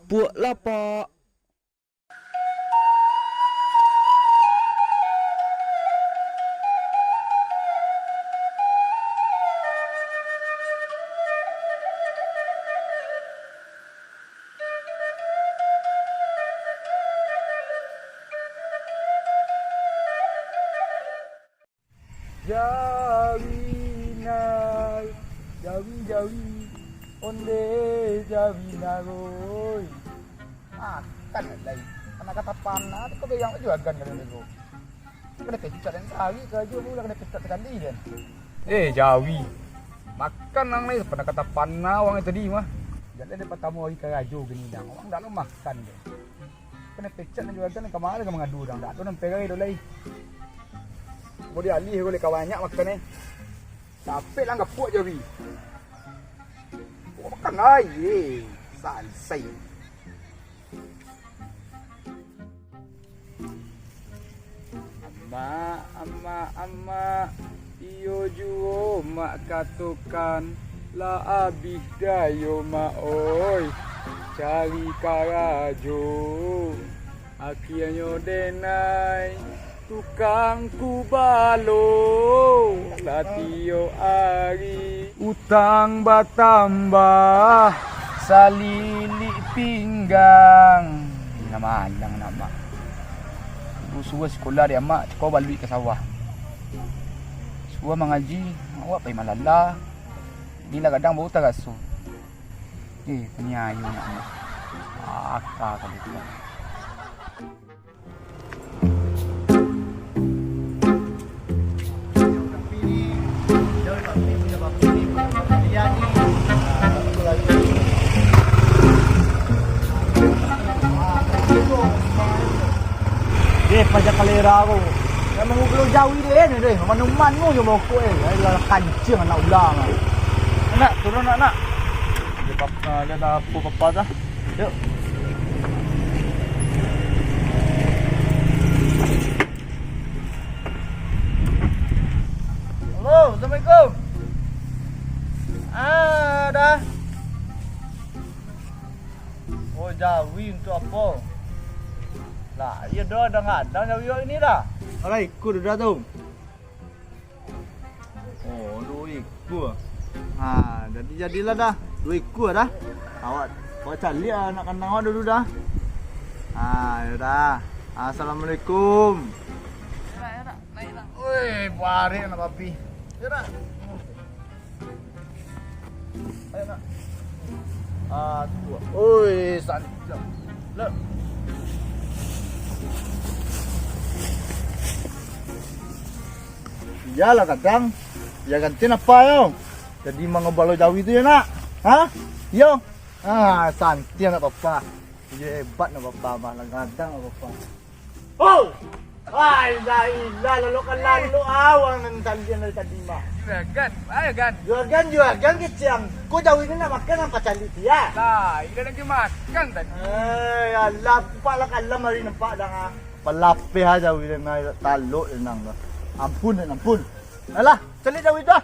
Puak lah pak. Jawi nai, jawi, onde jawi naroi. Kan lagi. Anak kata panah, kau yang juga kan kalau itu. Kena pecah dan sehari kerja pula kena pecah sekali kan. Jawi. Makan nang ni pernah kata panah orang tadi mah. Jalan dapat tamu hari kerja gini dang. Orang dah lo makan deh. Kena pecah dan juga kan kemana ke mengadu dang. Dah tu nam perai dulu lagi. Boleh alih boleh kawanyak makan ni. Sampai lah enggak puak Jawi. Makan ai. Salsai. Ama, iyo juo mak katukan la abih dayo ma oi cari karajo akhirnya denai tukang kubalo latio ari utang batambah salili pinggang Nama suruh sekolah dia mak kau balik ke sawah. Suruh mengaji, awak pergi malala. Bila kadang bau terasa. Penyayu nak mak. Akak kali tu. Pajak kalera ko. Yang mengubah Jawi dia ni deh. Manuman mo yung moko eh. Ay kancing anak ulang. Nak turun nak. Dia dah papa dah. Yuk. Halo, Assalamualaikum. Dah. Oh, Jawi untuk apa? Lah, ya dah ngadang Jawi ini dah. Alah ikut dah tu. Oh, 2 ekor. Jadilah dah. 2 ekor dah. Awak cari anak kandang awak dulu dah. Ya dah. Assalamualaikum. Ya dah. Naiklah. Oi, barik anak papi. Ya dah. Ayo nak. Oi, sanjang. Lep. Iyalah kadang. Ya ganti apa yo? Jadi mengobalo Jawi tu ya nak? Ha? Yo. Santi nak papa. Dia hebat nak papa malah kadang nak papa. Oh! Ay, lalu awang nan talian dari tadi mah. Ayo gan. Juagan kecil. Kau Jawi ni nak makan apa cali dia? Lah, ini lagi makan tadi. Allah, pala kalam hari nampak dah. Palape ha Jawi ni taluk nang. Ampun. Alah, cali Jawi dah.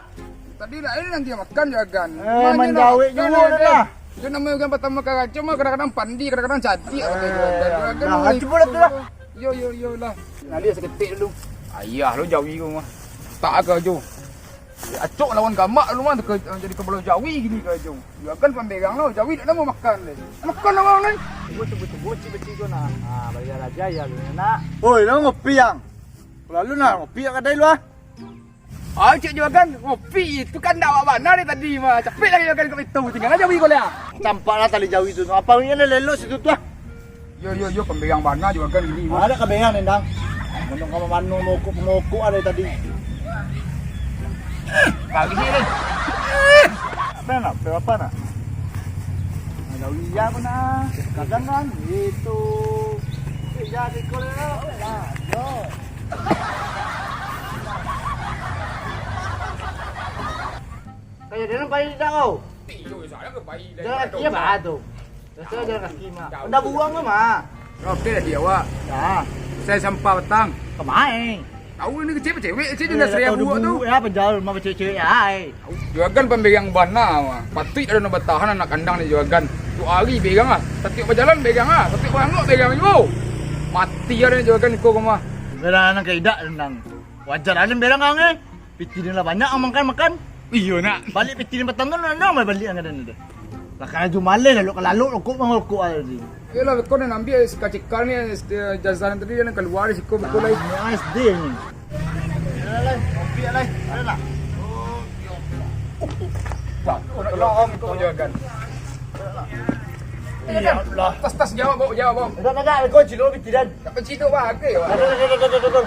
Tadi lah ini nanti makan juga. Menjawi juga dah. Itu namanya kan pertama kali cuma kadang-kadang pandi, kadang-kadang cantik. Nah, coba dah. Yo lah. Nah dia seketik dulu. Ayah lu Jawi kau mah. Tak ke jo. Acok lawan gamak lu mah jadi kebalo Jawi gini ke jo. Ya kan pembegang lu Jawi dak mau makan le. Makan orang ni. Tunggu beci kau nak. Bayar aja ya lu nak. Oi, lu ngopi yang. Lalu nak ngopi kat kedai lu ah. Cik juagan ngopi itu kan dak awak mana ni tadi mah. Capek lagi juagan kat itu. Tinggal aja Jawi kau lah. Campaklah tali Jawi tu. Apa ni lelok situ tu ah. Yo pembegang mana juagan gini mah. Ada kebehan endang. Menung kamu manu mokok ada tadi. Lagi ni. Apa nak? Jawi ya mana? Kadang kan itu. Jadi kau lah. Yo. Kayak dia nampak tidak kau? mati yo saya ke bayi Jalan kaki apa tu? Saya jalan kaki mah. Udah buang ke mah? Oke dia awak. Dah. Saya sampah petang. Kemain. Tahu ini kecil cewek sih dah seribu buat tu. Ya penjual mah cewek ai. Juagan pembegang bana mah. Patut ada nak bertahan anak kandang ni juagan. Tu hari begang ah. Setiap berjalan begang ah. Setiap bangok begang yo. Mati ada juagan iko mah. Berang nang kaidak nang. Wajar aja berang kang eh. Piti lah banyak ang makan. Iya nak. Balik piti ni petang tu nang mai balik ang ada ni. Lah kana jumale lalu kok mangolku ada di. Yalah kau nak ambil sekacikar ni jazaran tadi dia nak keluar di siku betul lagi. SD ni. Yalah, kopi lah. Ada tak? Tak, tolong kau juagan. Ya Allah. Tas jawab bawa jawab bawa. Dah kau cilo piti dan. Tak pencit tu bah ke. Ada.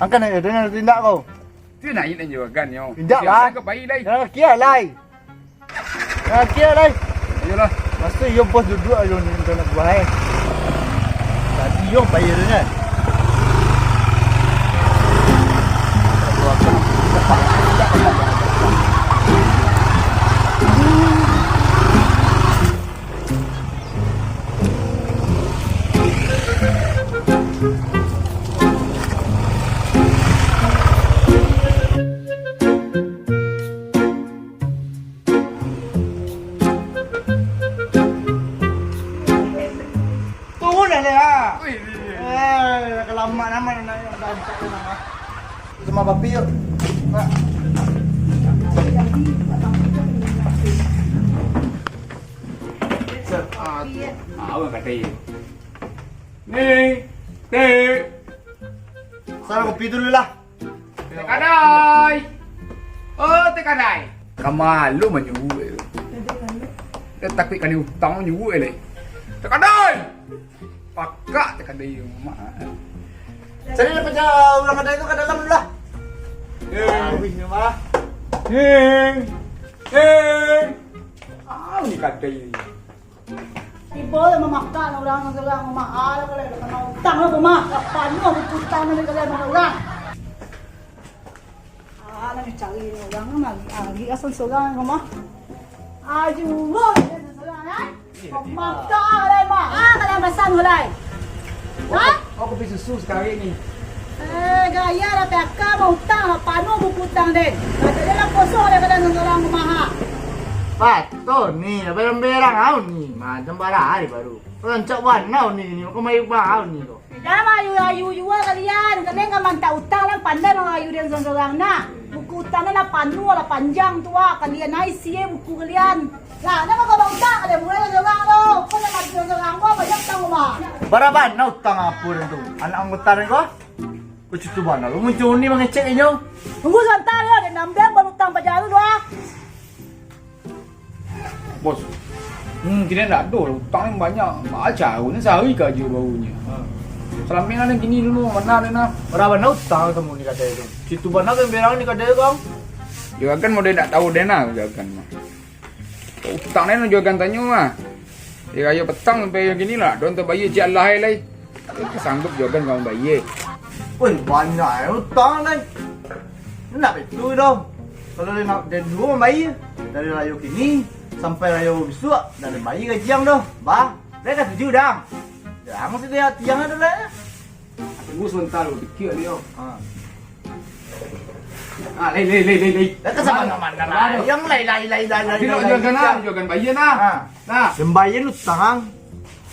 Angkat ni, dia tindak kau. Tu nak ini juagan yo. Tindak lah. Ke bayi lagi. Jangan kia lai. Jangan kia lai. Ayolah. Mesti yo bos duduk aja ni nak buat. Tadi yo bayar dia kan. Tunggu dah ya. Lama nama nak dantak nama. Sama babi yuk. Awak kata ni. Teh. Sana kopi dulu lah. Teh kadai. Oh, teh kadai. Kamalu menyuruh. Dia takut kali hutang menyuruh le. Teh kadai. Pakak teh kadai mak. Sini lepas jauh orang ada itu ke dalam dulu lah. Wih ni mah. Ni kadai ni. Ibu yang memakan orang mahal kalau kena utang lah rumah. Apanya aku utang ni kalau orang. Nak cari orang lagi asal seorang rumah. Aju, seorang kan? Makan lah mak. Kalau masang hulai. Ha? Aku pergi susu sekarang ni. Gaya lah PK mau utang lah panu buku utang deh. Kata dia lah kosong dia kata orang rumah. Patut ni, berang-berang kau ni. Macam barang hari baru. Rancak warna ni, kau main kau ni kau. Jangan ayu jual kalian. Kalian kan mantap utang lah pandai orang ayu dia seorang nak. Buku utangnya lah panu lah panjang tua. Kalian naik sih buku kalian. Lah, nama kau bang utang ada mulai seorang tu. Kau nak mati seorang kau banyak utang rumah. Berapa nak utang apa tu? Anak anggota ni kau? Kau cuci mana? Kau muncul ni mengecek ini. Tunggu sebentar ya, dia nambah baru utang pajar tu doa. Bos. Kita nak ada hutang ni banyak. Macam ni sehari kerja barunya. Selama ni gini dulu mana ni nak. Berapa nak utang kamu ni kata itu? Cuci mana kau berang ni kata kau? Juagan model tak tahu dia nak juagan mah. Hutang ni nak juagan tanya mah. Dia kaya petang sampai gini lah. Don terbayar cik Allah lai. Aku sanggup juagan kamu bayar. Wih banyak utang ni. Nak itu dong. Kalau dia nak dia dua bayar dari rayu kini sampai rayu besok dan bayar gajian dah. Bah, dia dah 7 dah. Dah mesti dia tiang ada lah. Tunggu sebentar lu fikir dia. Ha. Lei. Dah ke sama mana lah. Yang lai. Dia nak juagan lah, juagan bayar nah. Ha. Nah. Sembayan utang.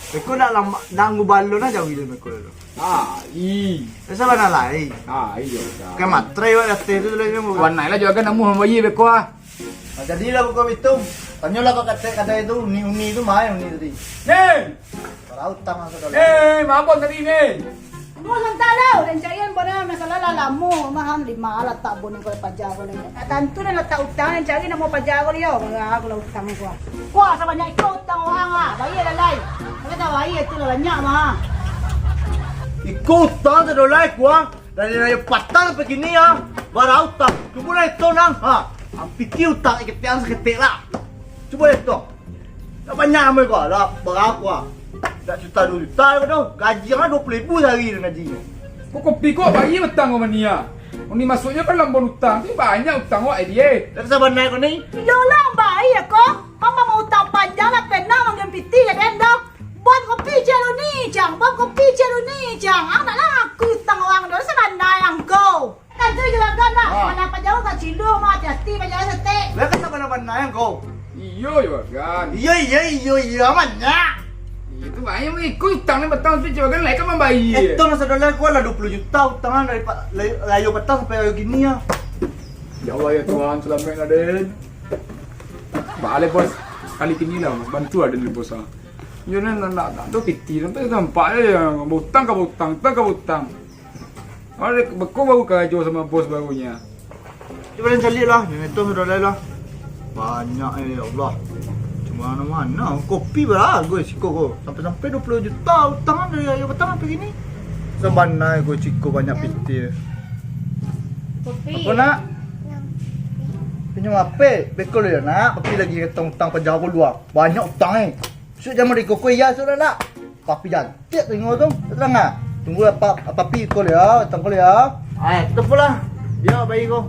Aku nak nanggu balo na jauh dia aku dulu. Esa mana lai. Iya. Ke matre wa ate tu lai mo. Warna lah juagan namu bayar beko ah. Jadi lah buka itu. Tanyalah kau kata itu uni itu mai uni tadi. Nih. Para utang aku dulu. Mabon tadi ni. Tunggu sebentar lah, dan carian boleh masalah lah lamu. Maham 5 lah tak boleh kalau pajar boleh. Tentu dah letak utang yang cari nak mau pajar boleh yo. Aku lah utang gua. Wah, sama banyak itu utang orang ah. Bayar dah lai. Kata bayar tu lah banyak mah. Ikut utang tu dulu gua. Dari raya patang begini ya. Bara utang. Cuba itu nang. Ha. Pikir utang iketian seketik lah. Cuba itu. Tak banyak amal gua lah. Berapa? Tak juta 2 juta apa tu? Gaji kan 20,000 sehari dia gajinya. Kok kopi kok bagi betang sama dia. Ini masuknya kan lambon utang. Ini banyak utang wak dia. Tak sabar naik kau ni. Yolah baik ya kok. Mama mau utang panjang lah pernah manggil piti ya kan dok. Buat kopi celu ni jang, buat kopi celu ni jang. Ang nak lah aku utang orang dulu semana yang kau. Nanti juga kan nak. Mana apa jauh kat Cilu mah hati banyak setek. Lah kan sabar naik kau. Iyo juga kan. Iya amannya. Itu banyak mengikut utang ni betang tu juga kan lain kan membayar. Itu nasa dolar gua lah 20 juta utangan dari layu petang sampai layu gini ya. Ya Allah ya Tuhan selamatkan Aden. Balik bos. Kali ini lah bantu Aden ni bos. Jadi nak tu piti nanti nampak yang butang ke butang. Ada bekau baru kerja sama bos barunya. Cuba dan cari lah. Ini tu dolar lah. Banyak ya Allah. Mana-mana kopi berago siko ko. Sampai 20 juta utangan dari layu petang sampai gini. Sebanai ko ciko banyak piti. Kopi. Apa nak? Pinjam apa? Bekol ya nak. Papi lagi utang pejago luar. Banyak utang eh. Sud jam di koko ya sudah nak. Papi jantik tengok tu. Tenang ah. Tunggu apa papi kol ya, utang kol ya. Tetap pula. Dia baik ko.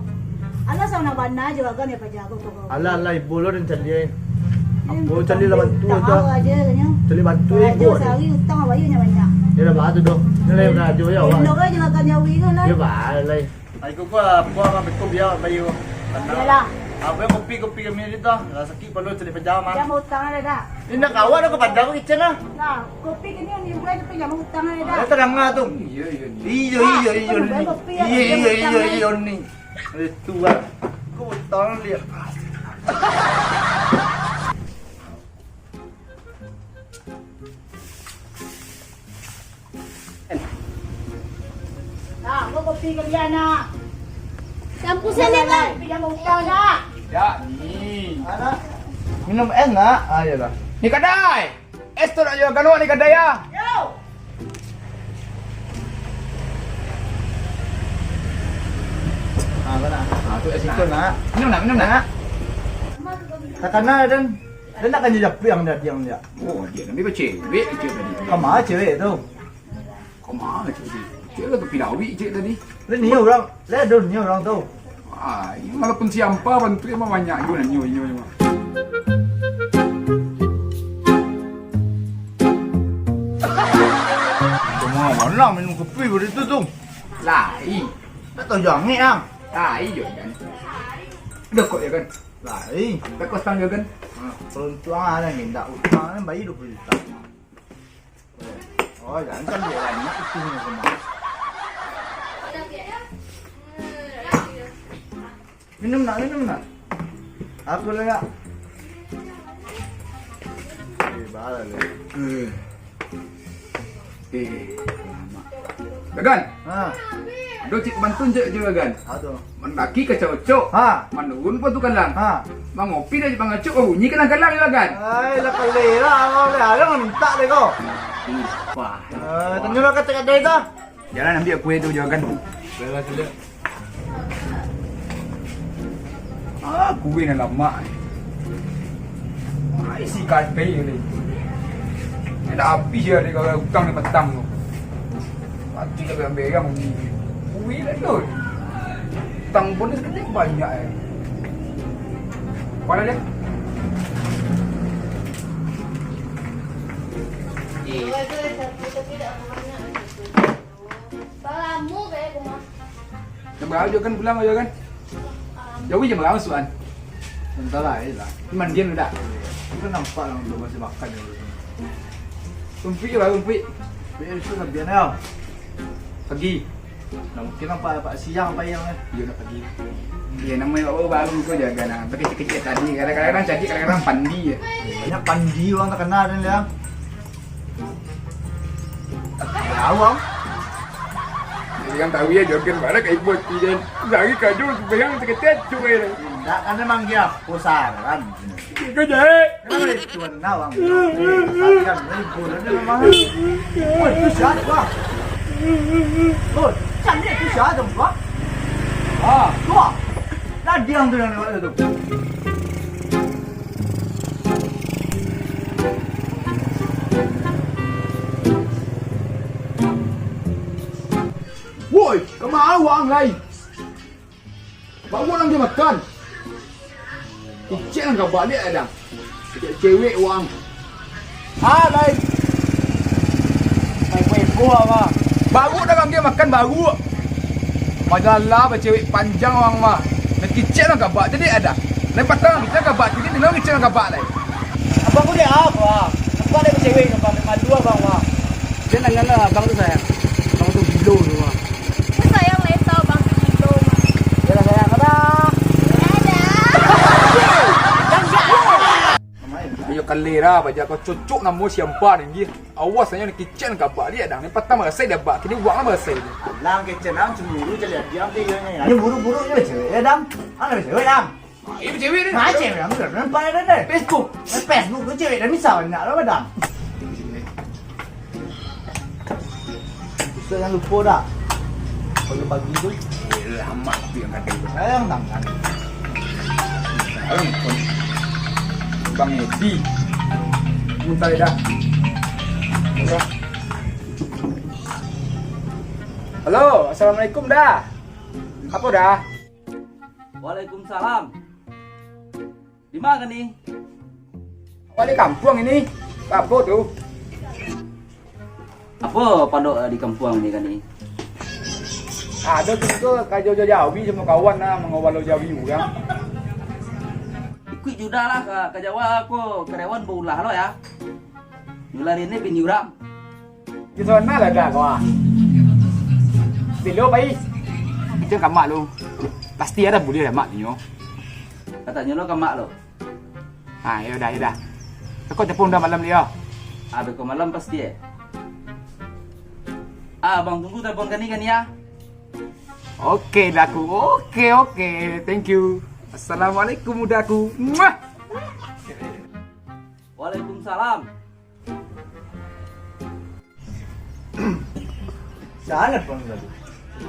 Alah sama nak bana juga kan ya pajago kok. Alah ibu lo dan cari. Aku cari lah bantu utang tu. aja kan. Cari bantu Aja ibu. sehari utang awaknya banyak. Dia dah bantu tu. Dia dah radio ya. Elok aja juga kan jawi kan. Dia balai. Ai ko apa bekol dia bayu. Yalah. Apa yang kopi kami ni tu? Rasa ki perlu cari pejama. Dia mau utang ada dah. Ini nak kawan aku pada aku kitchen lah. Nah, kopi kini yang dibuat tapi yang mau utang ada dah. Ada terang tu. Iya iya. Iya ni. Itu lah. Aku utang lihat. Nah, gua kopi kalian nak. Campur sana bang. Tapi yang mau utang nak. Ya ni. Anak minum enak. Ayolah. Ni kedai. Es tu nak jual kan ni kedai ya. Yo. Mana? Tu es itu nak. Minum nak. Takkan dan nak kan dia piang dia. Oh dia ni bercewek je tadi. Kemana cewek tu? Kau mana cewek? Cewek tu pilawi cewek tadi. Ni orang. Lihat ni orang tu. Ah, ini walaupun siapa bantu dia mah banyak juga nyo. Cuma mana minum kopi begitu tu? Lai. Tak tahu jangan ni ang. Lai je kan. Dekot ya kan. Lai. Dekot tang je kan. Peruntuang ada ni tak utang ni bayi 20 juta. Oh, jangan kan dia lah nak itu ni semua. Minum nak. Aku lah. Balas le. Gagan. Ha. Do cik bantun je gagan. Aduh. Mendaki ke cocok. Ha. Manurun pun tu kalang. Ha. Mangopi dah bang acuk oh bunyi kalang-kalang je gagan. Ai lah kali lah awak le ada minta deh kau. Wah. Tanya lah kata dia tu. Jalan ambil kuih tu je gagan. Belah tu. Ah, kuih ni lama. Ai si kape ni. Ada api je dia kalau hutang ni petang tu. Pati tak ambil yang kuih dah tu. Hutang pun seketik banyak eh. Mana dia? Balamu kayak rumah. Jam berapa je kan pulang aja kan? Jauh jam berapa suan? Bentar lah, lah. Mandian dah. Kita nampak orang tu masih makan dulu. Kumpik lah kumpik. Biar itu nak biar ni. Pagi. Nah, mungkin nampak siang apa yang ni. Dia nak pagi. Dia namanya bawa baru kau jaga nak. Pakai kecil tadi. Kadang-kadang jadi kadang-kadang pandi ya. Banyak pandi orang tak kenal ni dia. Tahu bang? Jadi kan tahu ya joget mana kayak ibu dan lagi kaju bayang seketet cuy. Tak kan memang dia pusar kan. Kau jadi. Kenapa dia tuan nak bang? Kan ni bulan ni memang. Oi, tu siapa bang? Oi, cantik tu siapa bang? Ah, Tu. Dah diam tu yang lewat tu. Woi, kemana uang lagi? Bawa orang dia makan. Kecil enggak balik ada. Cewek uang. Lain. Mai kue gua mah. Baru orang dia makan baru. Majalah bercewek panjang orang mah. Dan kecil enggak bak jadi ada. Lepas tang kita enggak bak jadi dia kecil enggak bak lai. Abang ku dia apa? Abang dia cewek abang madu abang mah. Dia nanya abang tu sayang. Abang tu gilo tu mah. Aku sayang lah tau bang Kilo mah. Dia sayang apa? Ayo kalera baca kau cucuk nama siapa ni. Awas hanya kecil enggak bak dia dah. Lepas tang merasa dia bak. Kini uang lah merasa dia. Lang kecil nam cemburu jadi diam dia ni. Ini buru-buru je cewek ya dam. Ana cewek dam. Ini cewek ni. Mai cewek dam nampak ada deh. Facebook. Facebook tu cewek dah misal nak lah dam. Jangan lupa dah. Pagi-pagi tu Lama tu yang kata itu. sayang tangan. Sekarang Bang Edi. Muntah dah. Halo, assalamualaikum dah. Apa dah? Waalaikumsalam. Di mana nih? Balik kampung ini. Apa tu? Apa pondok di kampung ini kan nih? Ada tu kajo Jawi sama kawan lah mengawal Jawi orang. Ikut juga lah ke Jawa aku karyawan berulah lo ya. Nular ini bin yuram. Di sana lah dah kau. Bilo baik. Itu kan mak lu. Pasti ada boleh dah mak ni yo. Katanya lo ke mak lo. Ah, ya dah. Kau telepon dah malam dia. Ada ke malam pasti ya. Bang tunggu telepon kan ya. Okey dah aku. Okey. Thank you. Assalamualaikum mudaku. Muah. Waalaikumsalam. Sangat pun tadi.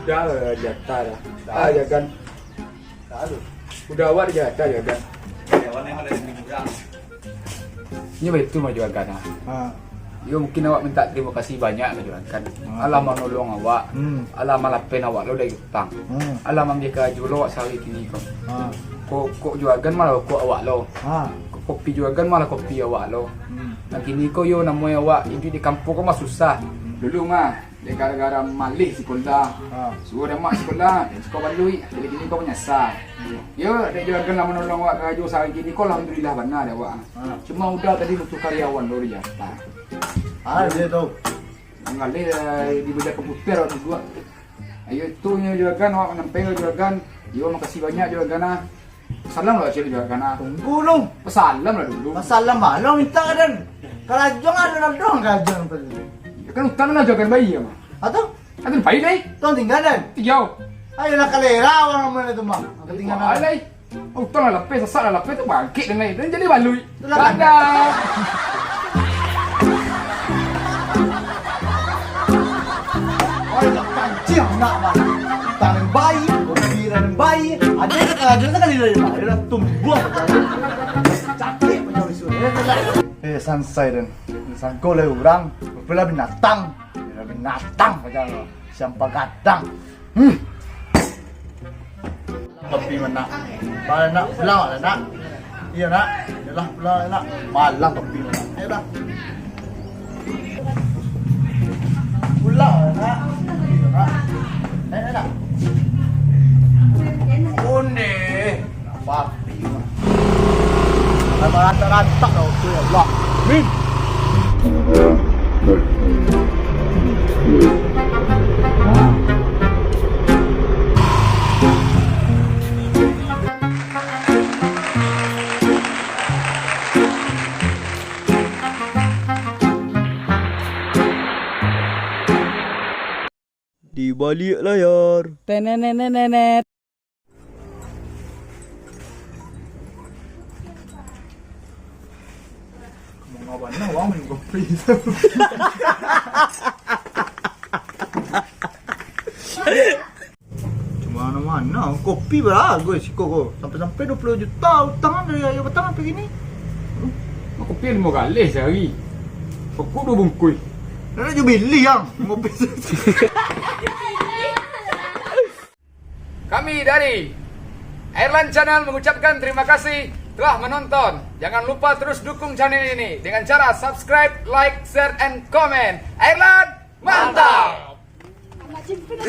Dah jatah dah. Ya kan. Selalu. Udah awal jatah ya kan. Karyawan yang ada di gudang. Ini betul mah jualan ah. Ha. Yo mungkin awak minta terima kasih banyak ke jualan. Allah menolong awak. Allah malapen awak lo dari hutang. Allah membiarkan jual awak sehari kini kau. Ha. Kok jualan malah kok awak lo. Ha. Kopi jualan malah kopi awak lo. Nah kini kau yo namanya awak hidup di kampung kau mah susah. Dulu mah dia gara-gara malih sekolah. Ha. Suruh dia mak sekolah, dia sekolah balui. Jadi kini kau menyasar. Yo dia jualan lah menolong awak kerja sehari kini kau alhamdulillah benar dia awak. Cuma udah tadi untuk karyawan lo dia. Dia tu. Mengalir di bidang komputer waktu dua. Ayo itu nya juragan awak menampil juragan. Yo makasih banyak juragan ah. Salam lah cik juragan ah. Tunggu lu. Salam lah dulu. Masalah malu minta kan. Kalau jangan ada dong kajang tadi. Ya kan utang lah juragan bayi ya mah. Atau Ada bayi deh. tuan tinggal dan. Tijau. Ayo nak kalera orang mana tu mah. Ketinggalan. Alai. Utang lah lepes, sesak lah lepes tu bangkit dengan itu jadi balui. Itulah kan. Dadah. Oh, nak kancing nak mah. Tangan bayi, berpikiran bayi. Ada yang kan dia mah. Dia tumbuh macam. Cakap macam itu. Sansai dan sangko le orang. Bela binatang. Bela binatang macam siapa gadang. Kopi mana? Kalau nak pulang lah nak. Iya nak. Yalah pulang nak. Malang kopi mana? Ayolah. Pulang lah nak. Iya nak. Nak. Onde. Apa? Nama rata-rata dah tu Allah. Min. Di balik layar. Tenenenenet. Mau ngawan orang minum kopi. Cuma mana kopi berapa sih kok sampai 20 juta utang dari ayah petang sampai gini. Aku pilih 5 kali sehari. Pokok 2 bungkus. Nak je beli yang ngopi. Kami dari Airline Channel mengucapkan terima kasih telah menonton. Jangan lupa terus dukung channel ini dengan cara subscribe, like, share, and comment. Airline, mantap! Macam pun